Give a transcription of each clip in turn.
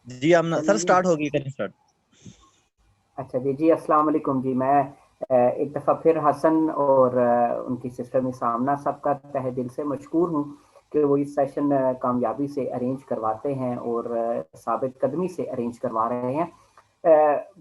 जी आमना sir, चलिए। Start होगी, करें स्टार्ट। अच्छा जी जी, अस्सलाम वालेकुम जी। मैं एक दफ़ा फिर हसन और उनकी सिस्टर में सामना सबका तहे दिल से मशकूर हूँ कि वो इस सेशन कामयाबी से अरेंज करवाते हैं और साबित कदमी से अरेंज करवा रहे हैं।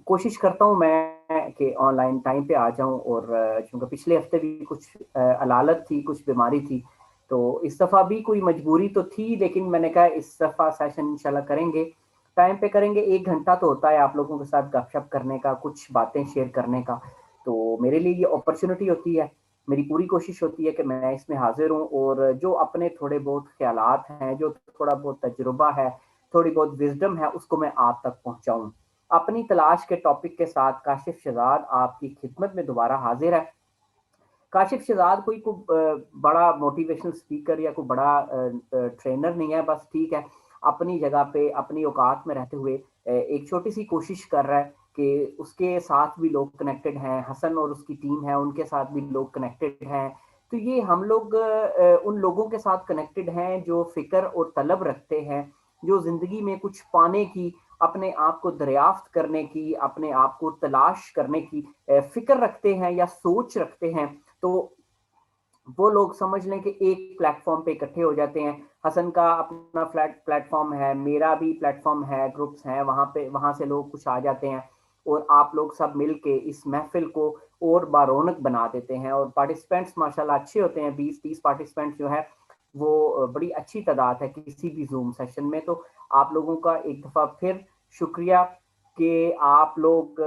कोशिश करता हूँ मैं कि ऑनलाइन टाइम पे आ जाऊँ, और चूँकि पिछले हफ्ते भी कुछ अलालत थी, कुछ बीमारी थी, तो इस दफ़ा भी कोई मजबूरी तो थी, लेकिन मैंने कहा इस दफ़ा सेशन इंशाल्लाह करेंगे, टाइम पे करेंगे। 1 घंटा तो होता है आप लोगों के साथ गपशप करने का, कुछ बातें शेयर करने का। तो मेरे लिए ये अपॉर्चुनिटी होती है। मेरी पूरी कोशिश होती है कि मैं इसमें हाजिर हूँ और जो अपने थोड़े बहुत ख्यालात हैं, जो थोड़ा बहुत तजुर्बा है, थोड़ी बहुत विजडम है, उसको मैं आप तक पहुँचाऊँ। अपनी तलाश के टॉपिक के साथ काशिफ शहजाद आपकी खिदमत में दोबारा हाजिर है। काशिफ शहजाद कोई बड़ा मोटिवेशनल स्पीकर या कोई बड़ा ट्रेनर नहीं है, बस ठीक है, अपनी जगह पे अपनी औकात में रहते हुए एक छोटी सी कोशिश कर रहा है कि उसके साथ भी लोग कनेक्टेड हैं, हसन और उसकी टीम है, उनके साथ भी लोग कनेक्टेड हैं। तो ये हम लोग उन लोगों के साथ कनेक्टेड हैं जो फिक्र और तलब रखते हैं, जो जिंदगी में कुछ पाने की, अपने आप को दरियाफ्त करने की, अपने आप को तलाश करने की फिक्र रखते हैं या सोच रखते हैं। तो वो लोग समझ लें कि एक प्लेटफॉर्म पे इकट्ठे हो जाते हैं। हसन का अपना फ्लैट प्लेटफॉर्म है, मेरा भी प्लेटफॉर्म है, ग्रुप्स हैं, वहां पे वहां से लोग कुछ आ जाते हैं और आप लोग सब मिलके इस महफिल को और बारौनक बना देते हैं। और पार्टिसिपेंट्स माशाल्लाह अच्छे होते हैं, 20-30 पार्टिसिपेंट्स जो है वो बड़ी अच्छी तादाद है किसी भी जूम सेशन में। तो आप लोगों का एक दफा फिर शुक्रिया कि आप लोग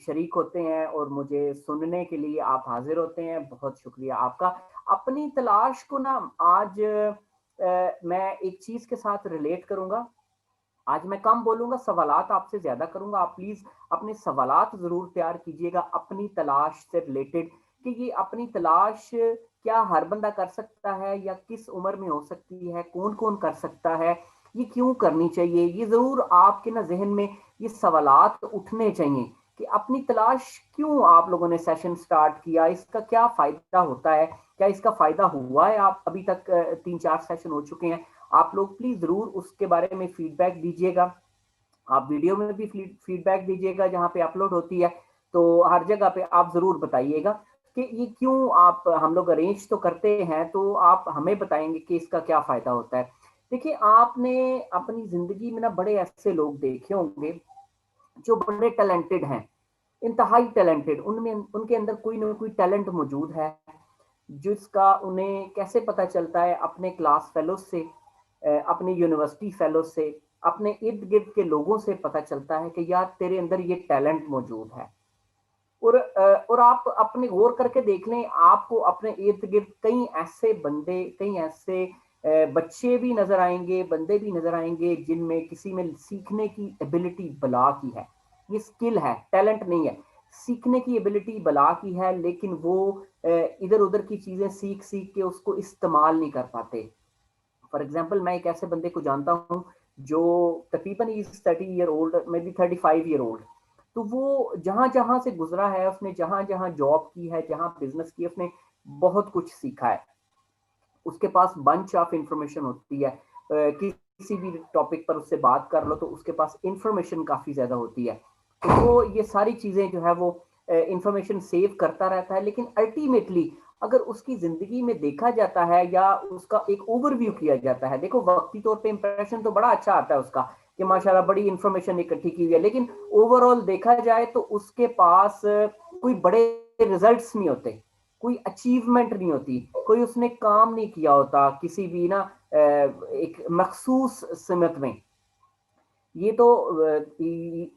शरीक होते हैं और मुझे सुनने के लिए आप हाजिर होते हैं। बहुत शुक्रिया आपका। अपनी तलाश को ना आज मैं एक चीज के साथ रिलेट करूंगा। आज मैं कम बोलूंगा, सवालात आपसे ज्यादा करूंगा। आप प्लीज अपने सवालात जरूर तैयार कीजिएगा अपनी तलाश से रिलेटेड, कि ये अपनी तलाश क्या हर बंदा कर सकता है या किस उम्र में हो सकती है, कौन कौन कर सकता है, ये क्यों करनी चाहिए। ये जरूर आपके ना जहन में ये सवालात उठने चाहिए कि अपनी तलाश क्यों आप लोगों ने सेशन स्टार्ट किया, इसका क्या फायदा होता है, क्या इसका फायदा हुआ है। आप अभी तक 3-4 सेशन हो चुके हैं। आप लोग प्लीज जरूर उसके बारे में फीडबैक दीजिएगा। आप वीडियो में भी फीडबैक दीजिएगा जहां पे अपलोड होती है। तो हर जगह पे आप जरूर बताइएगा कि ये क्यों आप हम लोग अरेंज तो करते हैं, तो आप हमें बताएंगे कि इसका क्या फायदा होता है। देखिए, आपने अपनी जिंदगी में ना बड़े ऐसे लोग देखे होंगे जो बड़े टैलेंटेड हैं, इंतहाई टैलेंटेड, उनमें उनके अंदर कोई ना कोई टैलेंट मौजूद है, जिसका उन्हें कैसे पता चलता है, अपने क्लास फेलो से, अपने यूनिवर्सिटी फेलो से, अपने इर्द गिर्द के लोगों से पता चलता है कि यार तेरे अंदर ये टैलेंट मौजूद है। और आप अपने गौर करके देख लें, आपको अपने इर्द गिर्द कई ऐसे बंदे, कई ऐसे बच्चे भी नजर आएंगे, बंदे भी नजर आएंगे जिनमें किसी में सीखने की एबिलिटी बला की है। ये स्किल है, टैलेंट नहीं है। सीखने की एबिलिटी बला की है, लेकिन वो इधर उधर की चीजें सीख सीख के उसको इस्तेमाल नहीं कर पाते। फॉर एग्जाम्पल, मैं एक ऐसे बंदे को जानता हूँ जो तकरीबन is 30 year old, may be 35 year old. तो वो जहां जहां से गुजरा है, उसने जहां जहां जॉब की है, जहां बिजनेस की, उसने बहुत कुछ सीखा है। उसके पास बंच ऑफ इंफॉर्मेशन होती है। किसी भी टॉपिक पर उससे बात कर लो तो उसके पास इंफॉर्मेशन काफी ज्यादा होती है। तो वो ये सारी चीजें जो है वो इंफॉर्मेशन सेव करता रहता है, लेकिन अल्टीमेटली अगर उसकी जिंदगी में देखा जाता है या उसका एक ओवरव्यू किया जाता है, देखो वक्ती तौर पे इंप्रेशन तो बड़ा अच्छा आता है उसका कि माशाल्लाह बड़ी इंफॉर्मेशन इकट्ठी की हुई है, लेकिन ओवरऑल देखा जाए तो उसके पास कोई बड़े रिजल्ट्स नहीं होते, कोई अचीवमेंट नहीं होती, कोई उसने काम नहीं किया होता किसी भी ना एक मखसूस सिमत में। ये तो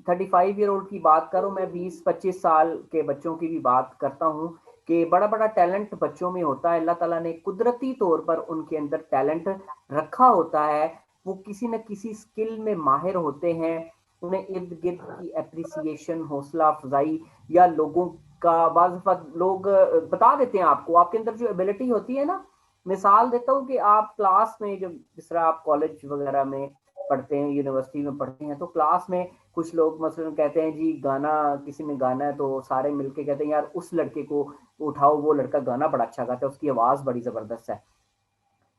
35 ईयर ओल्ड की बात करूं, मैं 20-25 साल के बच्चों की भी बात करता हूं कि बड़ा बड़ा टैलेंट बच्चों में होता है। अल्लाह ताला ने कुदरती तौर पर उनके अंदर टैलेंट रखा होता है। वो किसी न किसी स्किल में माहिर होते हैं। उन्हें इर्द गिर्द की अप्रिसिएशन, हौसला अफजाई या लोगों का बाज़ लोग बता देते हैं आपको, आपके अंदर जो एबिलिटी होती है ना। मिसाल देता हूँ कि आप क्लास में, जब जिस तरह आप कॉलेज वगैरह में पढ़ते हैं, यूनिवर्सिटी में पढ़ते हैं, तो क्लास में कुछ लोग मसलन कहते हैं जी गाना, किसी में गाना है तो सारे मिलके कहते हैं यार उस लड़के को उठाओ, वो लड़का गाना बड़ा अच्छा गाता है, उसकी आवाज बड़ी जबरदस्त है।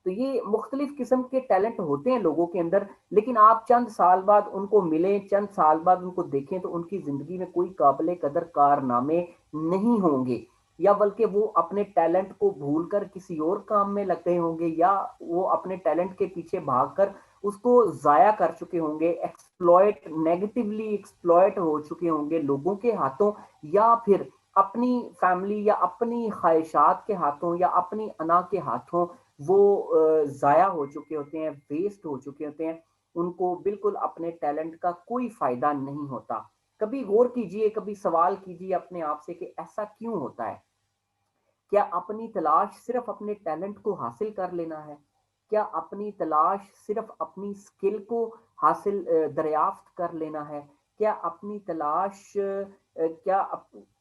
तो ये मुख्तलिफ किस्म के टैलेंट होते हैं लोगों के अंदर, लेकिन आप चंद साल बाद उनको मिलें, चंद साल बाद उनको देखें तो उनकी जिंदगी में कोई काबिल कदर कारनामे नहीं होंगे, या बल्कि वो अपने टैलेंट को भूलकर किसी और काम में लग गए होंगे, या वो अपने टैलेंट के पीछे भागकर उसको जाया कर चुके होंगे, नेगेटिवली एक्सप्लॉयट हो चुके होंगे लोगों के हाथों, या फिर अपनी फैमिली या अपनी ख्वाहिशात के हाथों या अपनी अना के हाथों वो जाया हो चुके होते हैं, वेस्ट हो चुके होते हैं। उनको बिल्कुल अपने टैलेंट का कोई फायदा नहीं होता। कभी गौर कीजिए, कभी सवाल कीजिए अपने आप से कि ऐसा क्यों होता है? क्या अपनी तलाश सिर्फ अपने टैलेंट को हासिल कर लेना है? क्या अपनी तलाश सिर्फ अपनी स्किल को दरियाफ्त कर लेना है? क्या अपनी तलाश क्या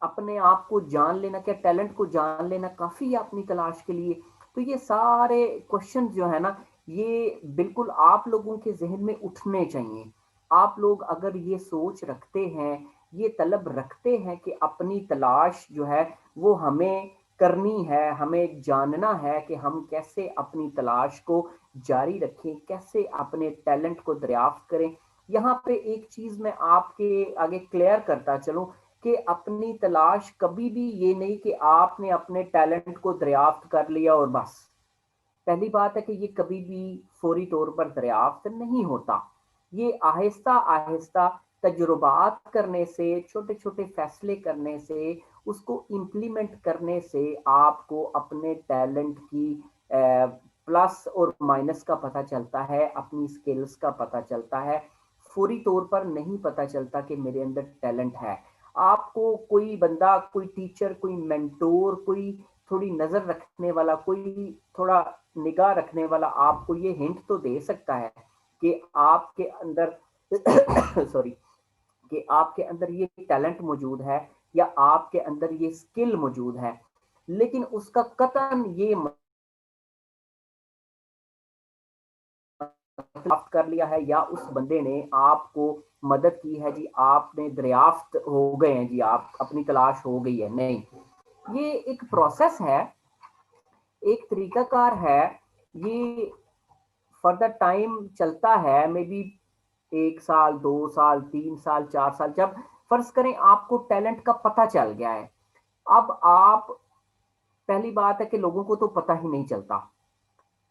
अपने आप को जान लेना, क्या टैलेंट को जान लेना काफ़ी है अपनी तलाश के लिए? तो ये सारे क्वेश्चन जो है ना, ये बिल्कुल आप लोगों के ज़हन में उठने चाहिए। आप लोग अगर ये सोच रखते हैं, ये तलब रखते हैं कि अपनी तलाश जो है वो हमें करनी है, हमें जानना है कि हम कैसे अपनी तलाश को जारी रखें, कैसे अपने टैलेंट को दरियाफ्त करें। यहाँ पे एक चीज़ मैं आपके आगे क्लियर करता चलूँ कि अपनी तलाश कभी भी ये नहीं कि आपने अपने टैलेंट को दरियाफ्त कर लिया और बस। पहली बात है कि ये कभी भी फौरी तौर पर दरियाफ्त नहीं होता। ये आहिस्ता आहिस्ता तजुर्बात करने से, छोटे छोटे फैसले करने से, उसको इम्प्लीमेंट करने से आपको अपने टैलेंट की प्लस और माइनस का पता चलता है, अपनी स्किल्स का पता चलता है। फौरी तौर पर नहीं पता चलता कि मेरे अंदर टैलेंट है। आपको कोई बंदा, कोई टीचर, कोई मेंटोर, कोई थोड़ी नजर रखने वाला, कोई थोड़ा निगाह रखने वाला आपको ये हिंट तो दे सकता है कि आपके अंदर सॉरी, कि आपके अंदर ये टैलेंट मौजूद है या आपके अंदर ये स्किल मौजूद है, लेकिन उसका कतन ये दरियाफ्त कर लिया है या उस बंदे ने आपको मदद की है जी, आपने दरियाफ्त हो गए हैं जी, आप अपनी तलाश हो गई है, नहीं। ये एक प्रोसेस है, एक तरीकाकार है। ये फर्दर टाइम चलता है, मे बी 1 साल, 2 साल, 3 साल, 4 साल। जब फर्ज करें आपको टैलेंट का पता चल गया है, अब आप, पहली बात है कि लोगों को तो पता ही नहीं चलता।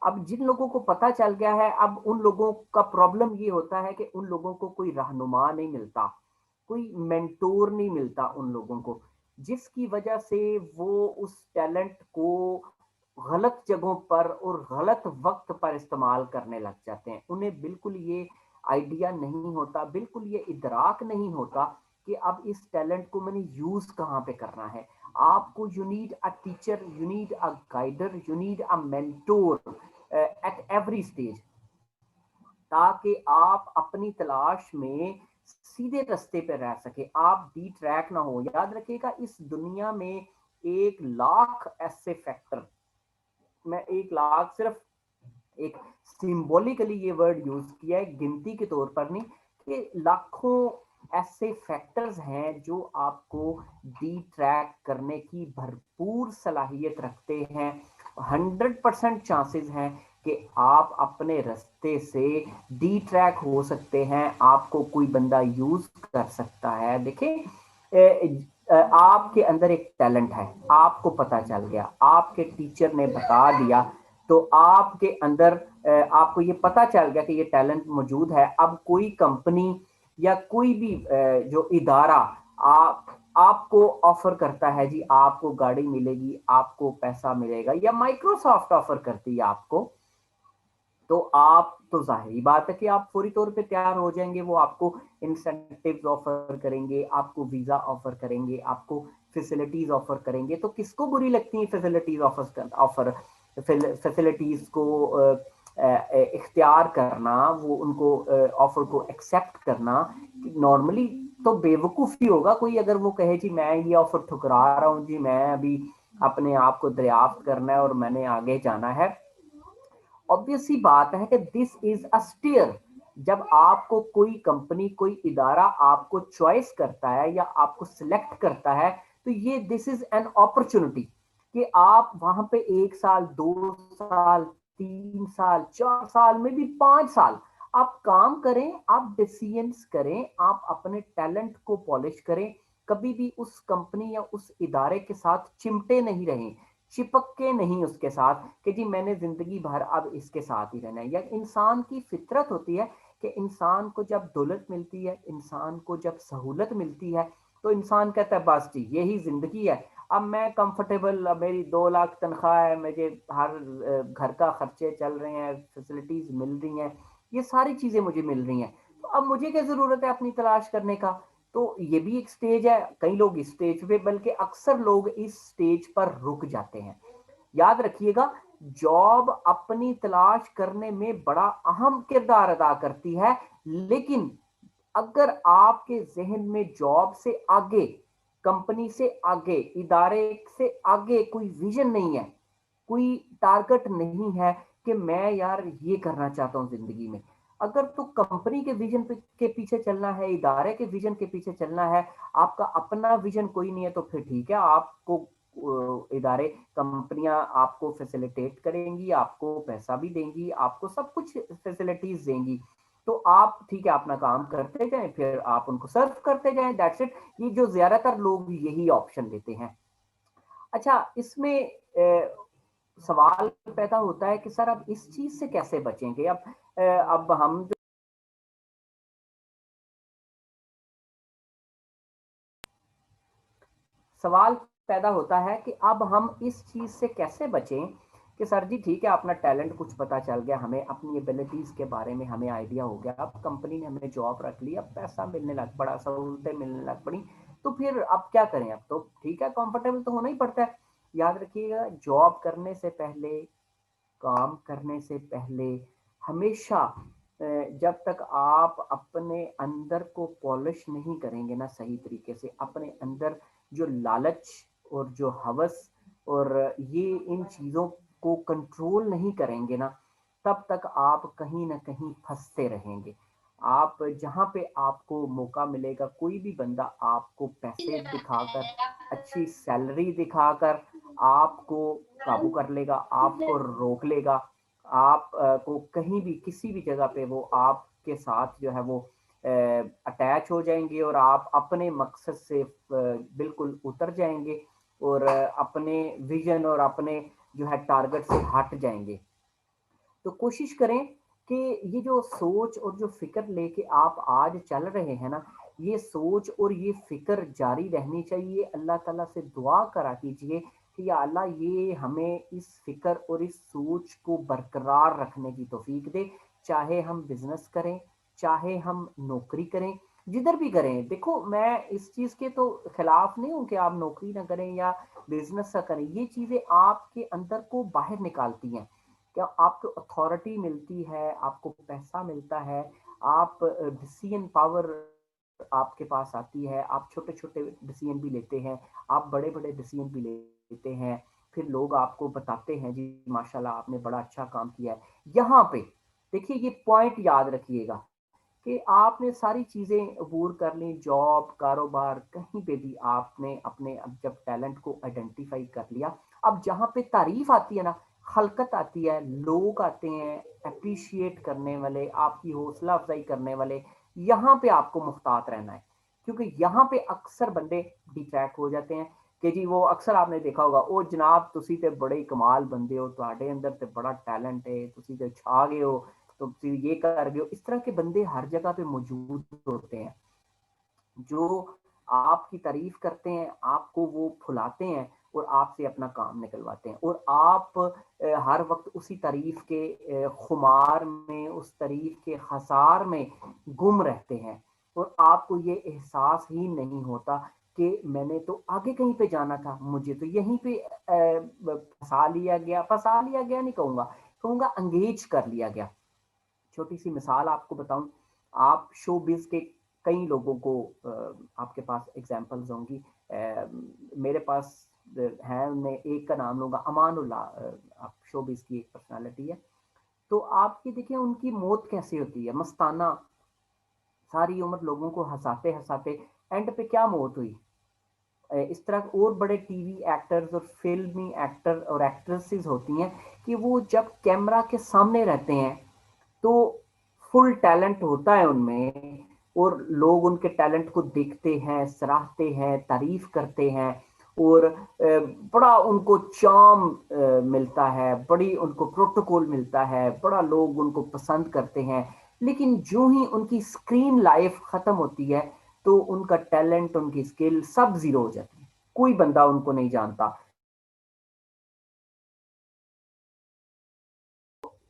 अब जिन लोगों को पता चल गया है, अब उन लोगों का प्रॉब्लम ये होता है कि उन लोगों को कोई रहनुमा नहीं मिलता, कोई मेंटोर नहीं मिलता उन लोगों को, जिसकी वजह से वो उस टैलेंट को गलत जगहों पर और गलत वक्त पर इस्तेमाल करने लग जाते हैं। उन्हें बिल्कुल ये आइडिया नहीं होता, बिल्कुल ये इदराक नहीं होता कि अब इस टैलेंट को मैंने यूज कहाँ पे करना है। आपको you need a teacher, you need a guider, you need a mentor at every stage, ताकि आप अपनी तलाश में सीधे रास्ते पे रह सके, आप डी ट्रैक ना हो। याद रखिएगा, इस दुनिया में 1 लाख ऐसे फैक्टर, मैं 1 लाख सिर्फ एक सिंबॉलिकली ये वर्ड यूज किया है, गिनती के तौर पर नहीं, कि लाखों ऐसे फैक्टर्स हैं जो आपको डी ट्रैक करने की भरपूर सलाहियत रखते हैं। 100% चांसेस हैं कि आप अपने रास्ते से डी ट्रैक हो सकते हैं, आपको कोई बंदा यूज कर सकता है। देखें, आपके अंदर एक टैलेंट है, आपको पता चल गया, आपके टीचर ने बता दिया, तो आपके अंदर आपको ये पता चल गया कि ये टैलेंट मौजूद है। अब कोई कंपनी या कोई भी जो इदारा आपको ऑफर करता है जी, आपको गाड़ी मिलेगी, आपको पैसा मिलेगा, या माइक्रोसॉफ्ट ऑफर करती है आपको, तो आप, तो जाहिर बात है कि आप फौरी तौर पे तैयार हो जाएंगे। वो आपको इंसेंटिव्स ऑफर करेंगे, आपको वीजा ऑफर करेंगे, आपको फैसिलिटीज ऑफर करेंगे। तो किसको बुरी लगती है फैसिलिटीज ऑफर फैसिलिटीज को इख्तियार करना, वो उनको ऑफर को एक्सेप्ट करना? नॉर्मली तो बेवकूफ़ी होगा कोई अगर वो कहे जी मैं ये ऑफर ठुकरा रहा हूँ जी, मैं अभी अपने आप को दरियाफ्त करना है और मैंने आगे जाना है। ऑब्वियस सी बात है कि दिस इज अ स्टीयर। जब आपको कोई कंपनी, कोई इदारा आपको चॉइस करता है या आपको सिलेक्ट करता है, तो ये दिस इज एन अपॉर्चुनिटी कि आप वहां पे 1 साल, 2 साल, 3 साल, 4 साल में भी 5 साल आप काम करें, आप डिसीजंस करें, आप अपने टैलेंट को पॉलिश करें। कभी भी उस कंपनी या उस इदारे के साथ चिमटे नहीं रहें, चिपक के नहीं उसके साथ कि जी मैंने जिंदगी भर अब इसके साथ ही रहना है। या इंसान की फितरत होती है कि इंसान को जब दौलत मिलती है, इंसान को जब सहूलत मिलती है, तो इंसान कहता है बस जी यही जिंदगी है, अब मैं कंफर्टेबल, अब मेरी 2 लाख तनख्वाह है, मुझे हर घर का खर्चे चल रहे हैं, फैसिलिटीज मिल रही हैं, ये सारी चीजें मुझे मिल रही हैं, तो अब मुझे क्या जरूरत है अपनी तलाश करने का। तो ये भी एक स्टेज है, कई लोग इस स्टेज पे, बल्कि अक्सर लोग इस स्टेज पर रुक जाते हैं। याद रखिएगा, जॉब अपनी तलाश करने में बड़ा अहम किरदार अदा करती है, लेकिन अगर आपके जहन में जॉब से आगे, कंपनी से आगे, इदारे से आगे कोई विजन नहीं है, कोई टारगेट नहीं है कि मैं यार ये करना चाहता हूं जिंदगी में, अगर तो कंपनी के विजन के पीछे चलना है, इदारे के विजन के पीछे चलना है, आपका अपना विजन कोई नहीं है, तो फिर ठीक है, आपको इदारे, कंपनियां आपको फैसिलिटेट करेंगी, आपको पैसा भी देंगी, आपको सब कुछ फैसिलिटीज देंगी, तो आप ठीक है अपना काम करते जाएं, फिर आप उनको सर्व करते जाएं, दैट्स इट। ये जो ज्यादातर लोग यही ऑप्शन लेते हैं। अच्छा, इसमें सवाल पैदा होता है कि सर अब इस चीज से कैसे बचेंगे। अब हम जो सवाल पैदा होता है कि अब हम इस चीज से कैसे बचें कि सर जी ठीक है अपना टैलेंट कुछ पता चल गया, हमें अपनी एबिलिटीज के बारे में हमें आइडिया हो गया, अब कंपनी ने हमें जॉब रख ली, अब पैसा मिलने लग पड़ा, सहूलतें मिलने लग पड़ी, तो फिर अब क्या करें, अब तो ठीक है कंफर्टेबल तो होना ही पड़ता है। याद रखिएगा, जॉब करने से पहले, काम करने से पहले, हमेशा जब तक आप अपने अंदर को पॉलिश नहीं करेंगे ना सही तरीके से, अपने अंदर जो लालच और जो हवस और ये इन चीज़ों को कंट्रोल नहीं करेंगे ना, तब तक आप कहीं ना कहीं फंसते रहेंगे। आप जहाँ पे आपको मौका मिलेगा, कोई भी बंदा आपको पैसे दिखाकर, अच्छी सैलरी दिखाकर आपको काबू कर लेगा, आपको रोक लेगा, आप को कहीं भी किसी भी जगह पे वो आपके साथ जो है वो अटैच हो जाएंगे, और आप अपने मकसद से बिल्कुल उतर जाएंगे, और अपने विजन और अपने जो है टारगेट से हट जाएंगे। तो कोशिश करें कि ये जो सोच और जो फिक्र लेके आप आज चल रहे हैं ना, ये सोच और ये फिक्र जारी रहनी चाहिए। अल्लाह ताला से दुआ करा कीजिए कि या अल्लाह ये हमें इस फिक्र और इस सोच को बरकरार रखने की तौफीक दे, चाहे हम बिजनेस करें, चाहे हम नौकरी करें, जिधर भी करें। देखो, मैं इस चीज के तो खिलाफ नहीं हूं कि आप नौकरी ना करें या बिजनेस ना करें, ये चीजें आपके अंदर को बाहर निकालती हैं, क्या आपको अथॉरिटी मिलती है, आपको पैसा मिलता है, आप डिसीजन पावर आपके पास आती है, आप छोटे छोटे डिसीजन भी लेते हैं, आप बड़े बड़े डिसीजन भी लेते हैं, फिर लोग आपको बताते हैं जी माशाल्लाह आपने बड़ा अच्छा काम किया है। यहाँ पे देखिए, ये पॉइंट याद रखिएगा कि आपने सारी चीजें अबूर कर ली, जॉब, कारोबार, कहीं पे भी आपने अपने अब जब टैलेंट को आइडेंटिफाई कर लिया, अब जहां पे तारीफ आती है ना, खलकत आती है, लोग आते हैं अप्रिशिएट करने वाले, आपकी हौसला अफजाई करने वाले, यहाँ पे आपको मुहतात रहना है। क्योंकि यहाँ पे अक्सर बंदे डिट्रैक्ट हो जाते हैं कि जी वो अक्सर आपने देखा होगा, ओ जनाब तुसी ते बड़े कमाल बंदे हो, ਤੁਹਾਡੇ अंदर ते बड़ा टैलेंट है, तुसी ते छा गए हो, तो फिर ये कर गए हो। इस तरह के बंदे हर जगह पे मौजूद होते हैं, जो आपकी तारीफ करते हैं, आपको वो फुलाते हैं और आपसे अपना काम निकलवाते हैं, और आप हर वक्त उसी तारीफ के खुमार में, उस तारीफ के हसार में गुम रहते हैं, और आपको ये एहसास ही नहीं होता कि मैंने तो आगे कहीं पे जाना था, मुझे तो यहीं पे फंसा लिया गया, फंसा लिया गया नहीं कहूंगा, कहूंगा अंगेज कर लिया गया। छोटी सी मिसाल आपको बताऊं, आप शोबिज के कई लोगों को आपके पास एग्जांपल्स होंगी, मेरे पास है, मैं एक का नाम लूंगा, अमानुल्लाह, आप शोबिज की एक पर्सनालिटी है। तो आप ये देखिए उनकी मौत कैसे होती है, मस्ताना, सारी उम्र लोगों को हंसाते हंसाते, एंड पे क्या मौत हुई, इस तरह और बड़े टीवी एक्टर्स और फिल्मी एक्टर और एक्ट्रेसेस होती हैं कि वो जब कैमरा के सामने रहते हैं तो फुल टैलेंट होता है उनमें, और लोग उनके टैलेंट को देखते हैं, सराहते हैं, तारीफ करते हैं, और बड़ा उनको चार्म मिलता है, बड़ी उनको प्रोटोकॉल मिलता है, बड़ा लोग उनको पसंद करते हैं। लेकिन जो ही उनकी स्क्रीन लाइफ खत्म होती है तो उनका टैलेंट, उनकी स्किल सब जीरो हो जाती है, कोई बंदा उनको नहीं जानता।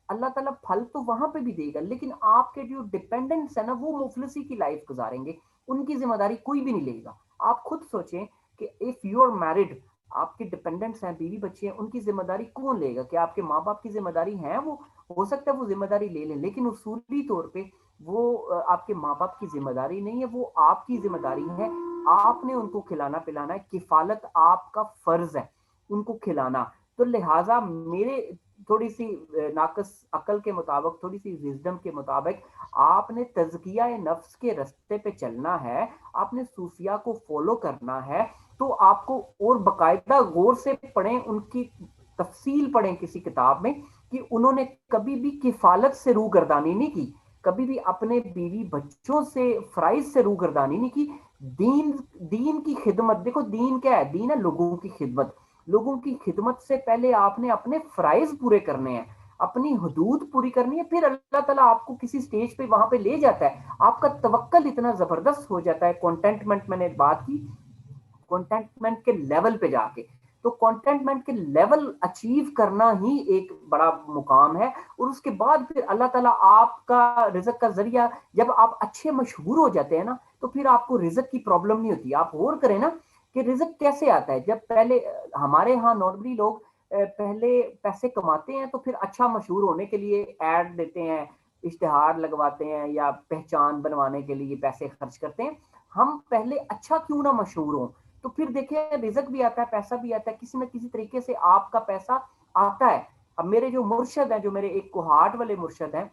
अल्लाह ताला फल तो वहां पे भी देगा, लेकिन आपके जो डिपेंडेंट्स है ना वो मुफलिसी की लाइफ गुजारेंगे, उनकी जिम्मेदारी कोई भी नहीं लेगा। आप खुद सोचें कि इफ यू आर मैरिड, आपके डिपेंडेंट्स हैं, बीवी बच्चे हैं, उनकी जिम्मेदारी कौन लेगा? क्या आपके माँ बाप की जिम्मेदारी है? वो हो सकता है वो जिम्मेदारी ले लें, लेकिन उसूली तौर पे वो आपके माँ बाप की जिम्मेदारी नहीं है, वो आपकी जिम्मेदारी है। आपने उनको खिलाना पिलाना है, किफालत आपका फर्ज है उनको खिलाना। तो लिहाजा मेरे थोड़ी सी नाकस अकल के मुताबिक, थोड़ी सी विजडम के मुताबिक, आपने तज़किया नफ्स के रास्ते पे चलना है, आपने सूफिया को फॉलो करना है। तो आपको और बकायदा गौर से पढ़ें, उनकी तफसील पढ़ें किसी किताब में कि उन्होंने कभी भी किफालत से रूगर्दानी नहीं की, कभी भी अपने बीवी बच्चों से फराइज से रूगर्दानी नहीं की। दीन दीन की खिदमत, देखो दीन क्या है? दीन है लोगों की खिदमत। लोगों की खिदमत से पहले आपने अपने फराइज पूरे करने हैं, अपनी हदूद पूरी करनी है, फिर अल्लाह ताला आपको किसी स्टेज पे वहां पे ले जाता है। आपका तवक्कल इतना जबरदस्त हो जाता है, कंटेंटमेंट मैंने बात की, कंटेंटमेंट के लेवल पे जाके। तो कंटेंटमेंट के लेवल अचीव करना ही एक बड़ा मुकाम है, और उसके बाद फिर अल्लाह ताला आपका रिजक का जरिया, जब आप अच्छे मशहूर हो जाते हैं ना, तो फिर आपको रिजक की प्रॉब्लम नहीं होती। आप गौर करें ना कि रिजक कैसे आता है। जब पहले हमारे यहाँ नॉर्मली लोग पहले पैसे कमाते हैं तो फिर अच्छा मशहूर होने के लिए एड देते हैं, इश्तिहार लगवाते हैं, या पहचान बनवाने के लिए पैसे खर्च करते हैं। हम पहले अच्छा क्यों ना मशहूर हो, तो फिर देखिए रिजक भी आता है, पैसा भी आता है, किसी न किसी तरीके से आपका पैसा आता है। अब मेरे जो मुर्शद हैं, जो मेरे एक कोहाट वाले मुर्शद हैं,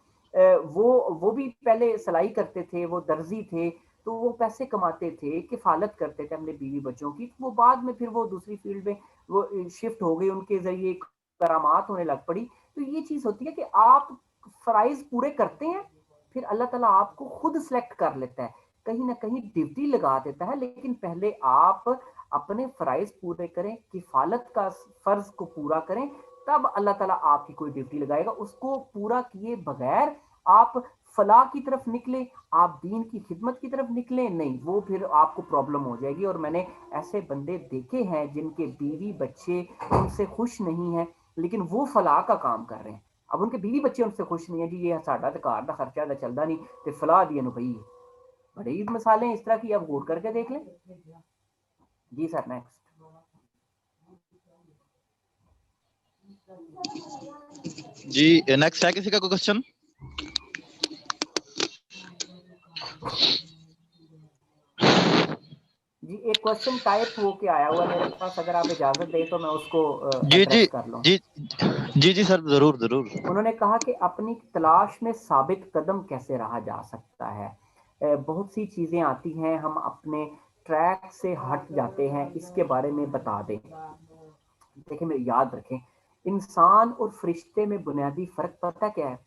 वो भी पहले सिलाई करते थे, वो दर्जी थे, तो वो पैसे कमाते थे, किफालत करते थे अपने बीवी बच्चों की। वो बाद में फिर वो दूसरी फील्ड में वो शिफ्ट हो गए, उनके जरिए करामात होने लग पड़ी। तो ये चीज होती है कि आप फराइज पूरे करते हैं, फिर अल्लाह ताला आपको खुद सेलेक्ट कर लेता है, कहीं ना कहीं ड्यूटी लगा देता है। लेकिन पहले आप अपने फराइज पूरे करें, किफालत का फर्ज को पूरा करें, तब अल्लाह ताला आपकी कोई ड्यूटी लगाएगा। उसको पूरा किए बगैर आप फलाह की तरफ निकले, आप दीन की खिदमत की तरफ निकले नहीं, वो फिर आपको प्रॉब्लम हो जाएगी। और मैंने ऐसे बंदे देखे हैं जिनके बीवी बच्चे उनसे खुश नहीं है, लेकिन वो फलाह का काम कर रहे हैं। अब उनके बीवी बच्चे उनसे खुश नहीं है, जी ये साडा तो घर का खर्चा तो चलता नहीं, तो फलाह दी भाई। बड़ी मिसालें इस तरह की, आप गौर करके देख लें। जी सर, नेक्स्ट। जी नेक्स्ट है किसी का कोई क्वेश्चन? जी एक क्वेश्चन टाइप होके आया हुआ मेरे पास, अगर आप इजाजत दें तो मैं उसको जी जी एड्रेस कर लूं। जी जी जी सर, जरूर जरूर। उन्होंने कहा कि अपनी तलाश में साबित कदम कैसे रहा जा सकता है। बहुत सी चीजें आती हैं, हम अपने ट्रैक से हट जाते हैं, इसके बारे में बता दें। देखिए मेरे याद रखें, इंसान और फरिश्ते में बुनियादी फर्क पता क्या है?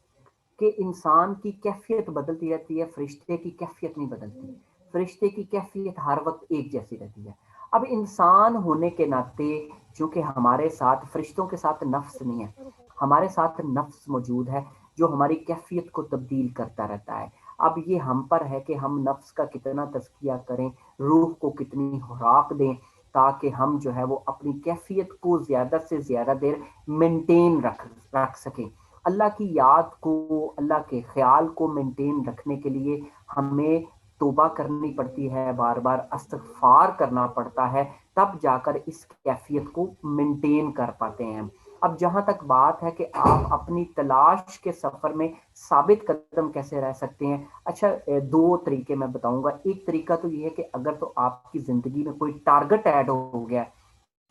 कि इंसान की कैफियत बदलती रहती है, फरिश्ते की कैफियत नहीं बदलती। फरिश्ते की कैफियत हर वक्त एक जैसी रहती है। अब इंसान होने के नाते, चूंकि हमारे साथ फरिश्तों के साथ नफ्स नहीं है, हमारे साथ नफ्स मौजूद है जो हमारी कैफियत को तब्दील करता रहता है। अब ये हम पर है कि हम नफ्स का कितना तज़किया करें, रूह को कितनी खुराक दें, ताकि हम जो है वो अपनी कैफियत को ज़्यादा से ज़्यादा देर मेंटेन रख सकें। अल्लाह की याद को, अल्लाह के ख्याल को मेंटेन रखने के लिए हमें तौबा करनी पड़ती है, बार बार इस्तिग़फ़ार करना पड़ता है, तब जाकर इस कैफियत को मेंटेन कर पाते हैं। अब जहां तक बात है कि आप अपनी तलाश के सफर में साबित कदम कैसे रह सकते हैं, अच्छा दो तरीके मैं बताऊंगा। एक तरीका तो ये है कि अगर तो आपकी जिंदगी में कोई टारगेट ऐड हो गया,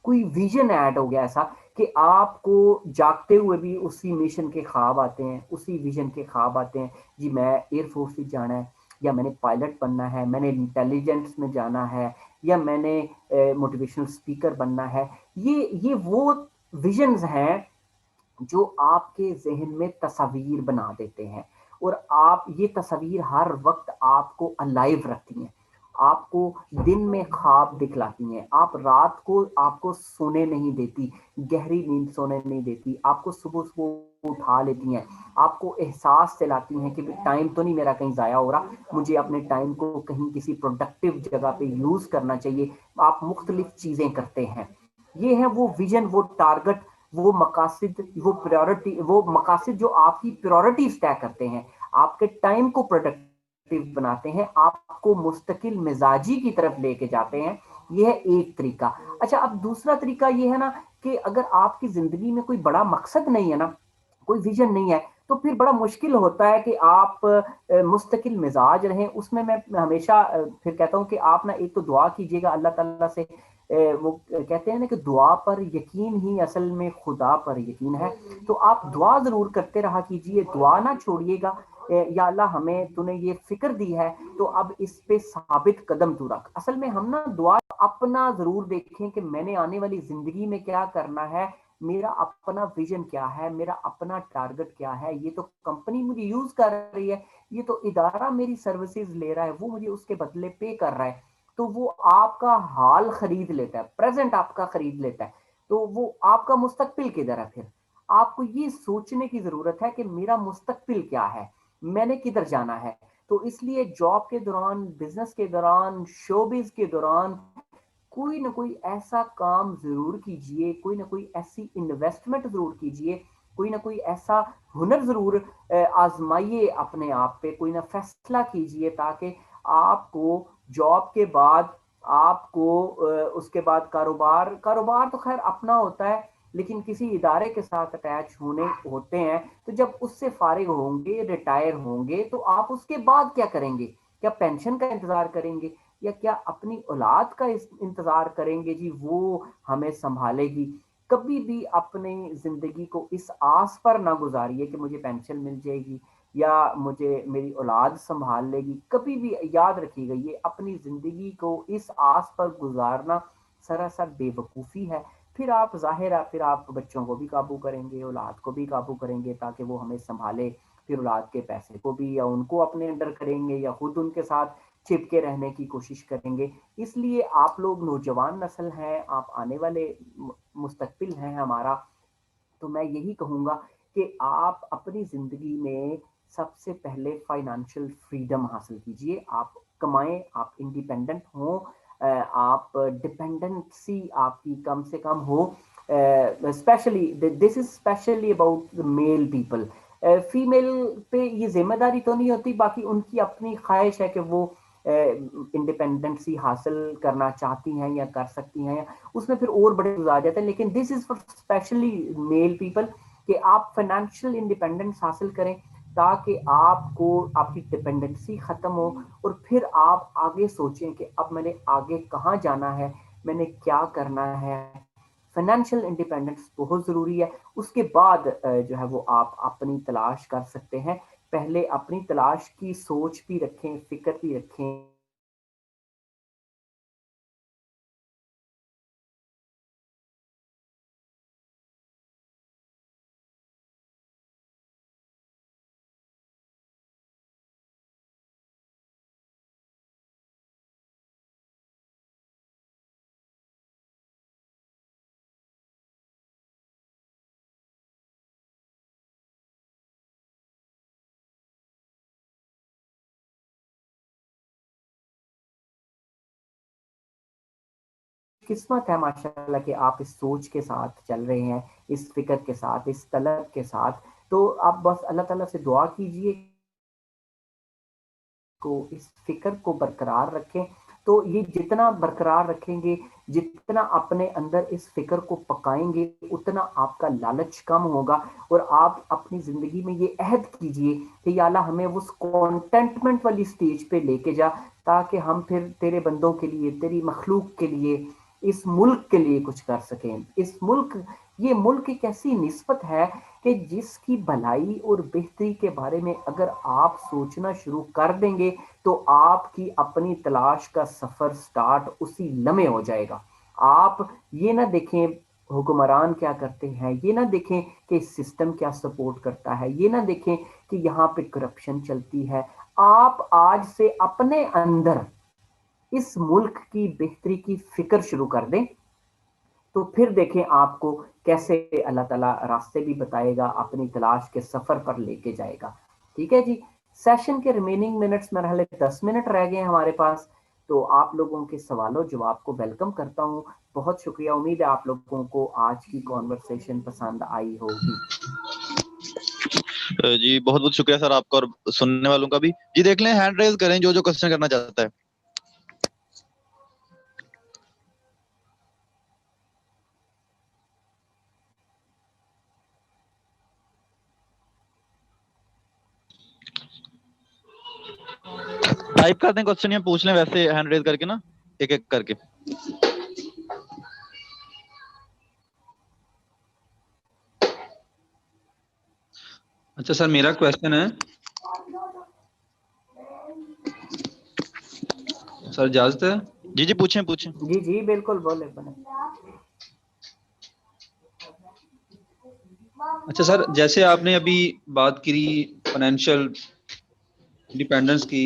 कोई विजन ऐड हो गया ऐसा कि आपको जागते हुए भी उसी मिशन के ख्वाब आते हैं, उसी विजन के ख्वाब आते हैं, जी मैं एयरफोर्स में जाना है, या मैंने पायलट बनना है, मैंने इंटेलिजेंस में जाना है, या मैंने मोटिवेशनल स्पीकर बनना है। ये वो विजन्स हैं जो आपके ज़हन में तस्वीर बना देते हैं, और आप ये तस्वीर हर वक्त आपको अलाइव रखती हैं, आपको दिन में ख्वाब दिखलाती हैं, आप रात को आपको सोने नहीं देती, गहरी नींद सोने नहीं देती, आपको सुबह सुबह उठा लेती हैं, आपको एहसास दिलाती हैं कि टाइम तो नहीं मेरा कहीं ज़ाया हो रहा, मुझे अपने टाइम को कहीं किसी प्रोडक्टिव जगह पे यूज़ करना चाहिए। आप मुख्तलिफ चीज़ें करते हैं। ये है वो विजन, वो टारगेट, वो मकासद, वो प्रायोरिटी, वो मकासद जो आपकी प्रायोरिटीज तय करते हैं, आपके टाइम को प्रोडक्टिव बनाते हैं, आपको मुस्तकिल मिजाजी की तरफ लेके जाते हैं। यह है एक तरीका। अच्छा, अब दूसरा तरीका यह है ना कि अगर आपकी जिंदगी में कोई बड़ा मकसद नहीं है ना, कोई विजन नहीं है, तो फिर बड़ा मुश्किल होता है कि आप मुस्तकिल मिजाज रहें। उसमें मैं हमेशा फिर कहता हूं कि आप ना एक तो दुआ कीजिएगा अल्लाह ताला से, वो कहते हैं ना कि दुआ पर यकीन ही असल में खुदा पर यकीन है। तो आप दुआ जरूर करते रहा कीजिए, दुआ ना छोड़िएगा। या अल्लाह हमें तूने ये फिक्र दी है, तो अब इस पे साबित कदम तू रख। असल में हम ना दुआ अपना जरूर देखें कि मैंने आने वाली जिंदगी में क्या करना है, मेरा अपना विजन क्या है, मेरा अपना टारगेट क्या है। ये तो कंपनी मुझे यूज कर रही है, ये तो इदारा मेरी सर्विसेज ले रहा है, वो मुझे उसके बदले पे कर रहा है। तो वो आपका हाल खरीद लेता है, प्रेजेंट आपका खरीद लेता है, तो वो आपका मुस्तकबिल किधर है। फिर आपको ये सोचने की जरूरत है कि मेरा मुस्तकबिल क्या है, मैंने किधर जाना है। तो इसलिए जॉब के दौरान, बिजनेस के दौरान, शोबिज के दौरान कोई ना कोई ऐसा काम जरूर कीजिए, कोई ना कोई ऐसी इन्वेस्टमेंट जरूर कीजिए, कोई ना कोई ऐसा हुनर जरूर आजमाइए अपने आप पे, कोई ना फैसला कीजिए, ताकि आपको जॉब के बाद, आपको उसके बाद कारोबार, कारोबार तो खैर अपना होता है, लेकिन किसी इदारे के साथ अटैच होने होते हैं, तो जब उससे फारिग होंगे, रिटायर होंगे, तो आप उसके बाद क्या करेंगे? क्या पेंशन का इंतजार करेंगे, या क्या अपनी औलाद का इंतजार करेंगे जी वो हमें संभालेगी? कभी भी अपनी जिंदगी को इस आस पर ना गुजारिए कि मुझे पेंशन मिल जाएगी या मुझे मेरी औलाद संभाल लेगी। कभी भी याद रखिएगा, ये अपनी जिंदगी को इस आस पर गुजारना सरासर बेवकूफ़ी है। फिर आप जाहिर है, फिर आप बच्चों को भी काबू करेंगे, औलाद को भी काबू करेंगे ताकि वो हमें संभाले, फिर औलाद के पैसे को भी या उनको अपने अंडर करेंगे या खुद उनके साथ चिपके रहने की कोशिश करेंगे। इसलिए आप लोग नौजवान नस्ल हैं, आप आने वाले मुस्तकबिल हैं हमारा। तो मैं यही कहूँगा कि आप अपनी ज़िंदगी में सबसे पहले फाइनेंशियल फ्रीडम हासिल कीजिए। आप कमाएँ, आप इंडिपेंडेंट हों, आप डिपेंडेंसी आपकी कम से कम हो। Specially this is specially about the male people. Female पे ये ज़िम्मेदारी तो नहीं होती, बाकी उनकी अपनी ख्वाहिश है कि वो इंडिपेंडेंसी हासिल करना चाहती हैं या कर सकती हैं, उसमें फिर और बड़े आ जाते हैं। लेकिन this is for specially male people कि आप फाइनेंशियल इंडिपेंडेंस हासिल करें, ताकि आपको आपकी डिपेंडेंसी खत्म हो, और फिर आप आगे सोचें कि अब मैंने आगे कहाँ जाना है, मैंने क्या करना है। फाइनेंशियल इंडिपेंडेंस बहुत ज़रूरी है। उसके बाद जो है वो आप अपनी तलाश कर सकते हैं। पहले अपनी तलाश की सोच भी रखें, फिक्र भी रखें। किस्मत है माशाल्लाह कि आप इस सोच के साथ चल रहे हैं, इस फिक्र के साथ, इस तलब के साथ। तो आप बस अल्लाह ताला से दुआ कीजिए को इस फिक्र को बरकरार रखें। तो ये जितना बरकरार रखेंगे, जितना अपने अंदर इस फिक्र को पकाएंगे, उतना आपका लालच कम होगा, और आप अपनी जिंदगी में ये अहद कीजिए कि या अल्लाह हमें उस कॉन्टेंटमेंट वाली स्टेज पे लेके जा, ताकि हम फिर तेरे बंदों के लिए, तेरी मखलूक के लिए, इस मुल्क के लिए कुछ कर सकें। इस मुल्क, ये मुल्क एक ऐसी निस्बत है कि जिसकी भलाई और बेहतरी के बारे में अगर आप सोचना शुरू कर देंगे तो आपकी अपनी तलाश का सफर स्टार्ट उसी लम्हे हो जाएगा। आप ये ना देखें हुक्मरान क्या करते हैं, ये ना देखें कि सिस्टम क्या सपोर्ट करता है, ये ना देखें कि यहाँ पे करप्शन चलती है। आप आज से अपने अंदर इस मुल्क की बेहतरी की फिक्र शुरू कर दें, तो फिर देखें आपको कैसे अल्लाह ताला रास्ते भी बताएगा, अपनी तलाश के सफर पर लेके जाएगा। ठीक है जी। सेशन के रिमेनिंग मिनट्स मरहले 10 मिनट रह गए हमारे पास, तो आप लोगों के सवालों जवाब को वेलकम करता हूं। बहुत शुक्रिया, उम्मीद है आप लोगों को आज की कॉन्वर्सेशन पसंद आई होगी। जी बहुत बहुत शुक्रिया सर आपका और सुनने वालों का भी। जी देख लें, हैंड रेज करें जो जो क्वेश्चन करना चाहता है। टाइप कर दें क्वेश्चन या पूछ लें वैसे हैंड रेज करके ना, एक एक करके। अच्छा सर, मेरा क्वेश्चन है सर, इजाजत है? जी जी पूछें पूछें। जी जी बिल्कुल, बोले बोले। अच्छा सर, जैसे आपने अभी बात करी फाइनेंशियल इंडिपेंडेंस की,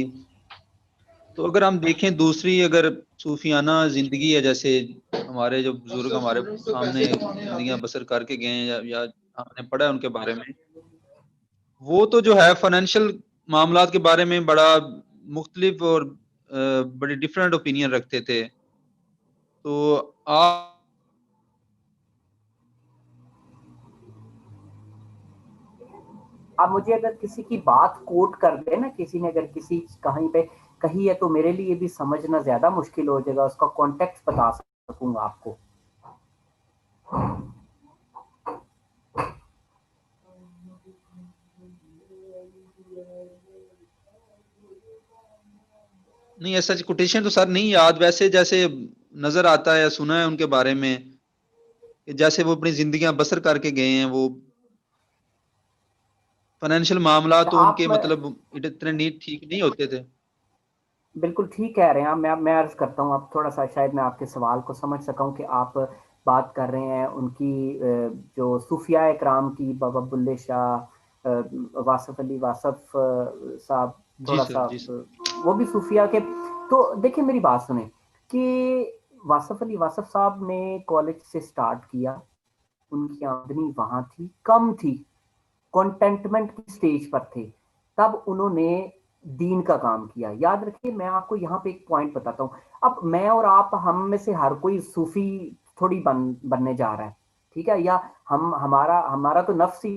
तो अगर हम देखें दूसरी अगर सूफियाना जिंदगी है, जैसे हमारे जो बुजुर्ग हमारे सामने जिंदगियां बसर करके गए हैं या हमने पढ़ा है उनके बारे में, वो तो जो है फाइनेंशियल मामलात के बारे में बड़ा मुख्तलिफ और बड़ी डिफरेंट ओपिनियन रखते थे। तो आप आप मुझे अगर किसी की बात कोट कर दे ना, किसी ने अगर किसी कहीं पे कही है, तो मेरे लिए भी समझना ज्यादा मुश्किल हो जाएगा, उसका कॉन्टेक्स्ट बता सकूंगा आपको। नहीं, ऐसा कोटेशन तो सर नहीं याद, वैसे जैसे नजर आता है, सुना है उनके बारे में कि जैसे वो अपनी जिंदगियां बसर करके गए हैं, वो फाइनेंशियल मामला अच्छा, तो आप उनके मतलब इतने नीट ठीक नहीं होते थे। बिल्कुल ठीक कह रहे हैं आप। मैं अर्ज करता हूँ, आप थोड़ा सा शायद मैं आपके सवाल को समझ सका हूँ कि आप बात कर रहे हैं उनकी जो सूफिया इकराम की, बाबा बुल्ले शाह, वासफ अली वासफ साहब, जी थोड़ा सर, सा जी सर। वो भी सूफिया के। तो देखिए मेरी बात सुने कि वासफ अली वासफ साहब ने कॉलेज से स्टार्ट किया, उनकी आमदनी वहां थी, कम थी, कंटेंटमेंट की स्टेज पर थे, तब उन्होंने दीन का काम किया। याद रखिए, मैं आपको यहाँ पे एक पॉइंट बताता हूँ। अब मैं और आप, हम में से हर कोई सूफी थोड़ी बनने जा रहा है, ठीक है? या हम हमारा हमारा तो नफ्स ही